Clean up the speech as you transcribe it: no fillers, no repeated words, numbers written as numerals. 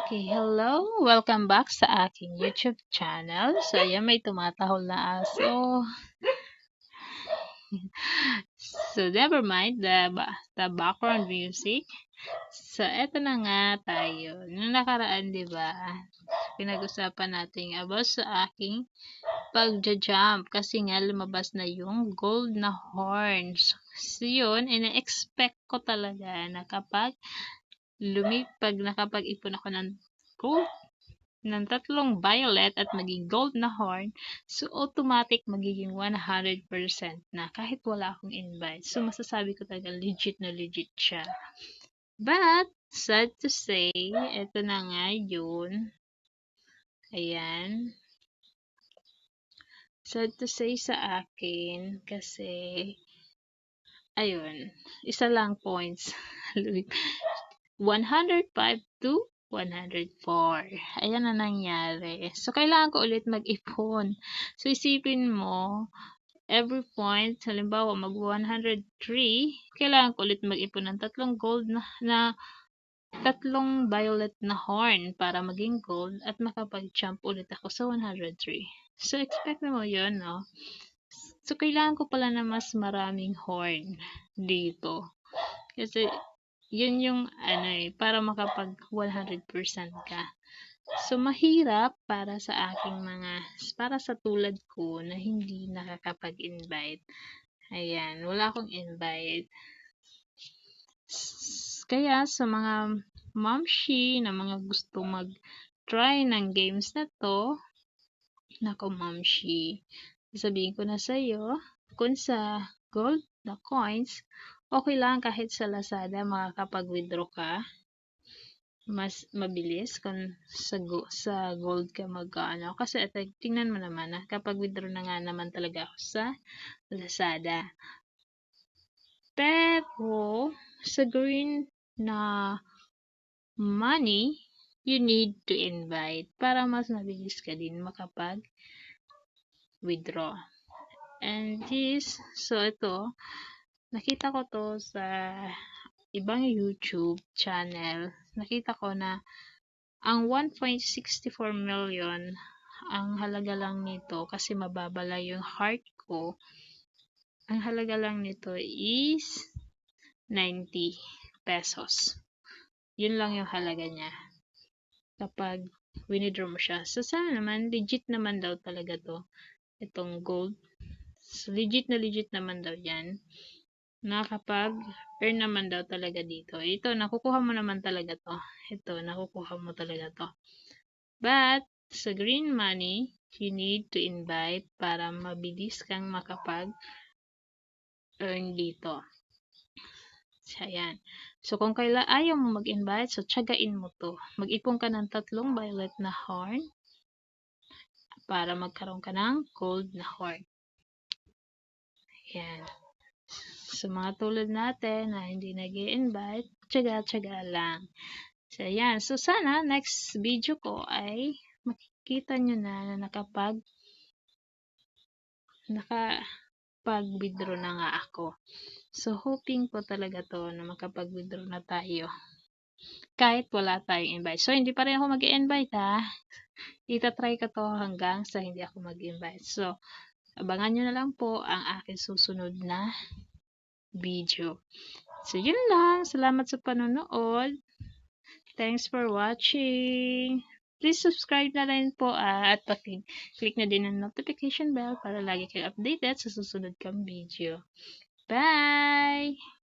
Okay, hello! Welcome back sa aking YouTube channel. So, ayan, may tumatahol na aso. So, never mind the background music. So, eto na nga tayo. Nung nakaraan, di ba, pinag-usapan natin about sa aking pagja-jump kasi nga lumabas na yung gold na horns. So, yun, ina-expect ko talaga na kapag nakapag-ipon ako ng gold ng 3 violet at maging gold na horn, so automatic magiging 100% na kahit wala akong invite. So masasabi ko talaga legit na legit siya. But, sad to say, eto na nga yun. Ayan. Sad to say sa akin kasi, ayun, isa lang points. 105 to 104. Ayan na nangyari. So, kailangan ko ulit mag-ipon. So, isipin mo, every point, halimbawa, mag-103, kailangan ko ulit mag-ipon ng 3 violet na horn para maging gold at makapag-jump ulit ako sa 103. So, expect mo yun, no? So, kailangan ko pala na mas maraming horn dito. Kasi, yun yung para makapag 100% ka. So, mahirap para sa tulad ko na hindi nakakapag-invite. Ayan, wala akong invite. Kaya sa mga momshi na mga gusto mag-try ng games na to, nako momshi, sabihin ko na sa'yo, kung sa gold na coins, okay lang kahit sa Lazada makakapag-withdraw ka. Mas mabilis kung sa gold ka mag-ano. Kasi tingnan mo naman kapag withdraw na nga naman talaga ako sa Lazada. Pero, sa green na money, you need to invite para mas mabilis ka din makapag-withdraw. And ito, nakita ko to sa ibang YouTube channel. Nakita ko na ang 1.64 million ang halaga lang nito kasi mababa lang yung heart ko. Ang halaga lang nito is 90 pesos. Yun lang yung halaga niya kapag winidraw mo siya. So, sana naman, legit naman daw talaga to. Itong gold. So, legit naman daw yan. Nakakapag-earn naman daw talaga dito. Ito, nakukuha mo naman talaga to. Ito, nakukuha mo talaga to. But, sa green money, you need to invite para mabilis kang makapag-earn dito. So, ayan. So, kung ayaw mo mag-invite, so, tiyagain mo to. Mag-ipon ka ng 3 violet na horn para magkaroon ka ng gold na horn. Ayan. So, mga tulad natin na hindi nag-i-invite, tiyaga-tiyaga lang. So, ayan. So, sana next video ko ay makikita nyo na nakapag-withdraw na nga ako. So, hoping po talaga to na makapag-withdraw na tayo. Kahit wala tayong invite. So, hindi pa rin ako mag-i-invite ha. Itatry ko to hanggang sa hindi ako mag-invite. So, abangan nyo na lang po ang aking susunod na video. So, yun lang. Salamat sa panonood. Thanks for watching. Please subscribe na rin po at click na din ang notification bell para lagi kayo updated sa susunod kang video. Bye!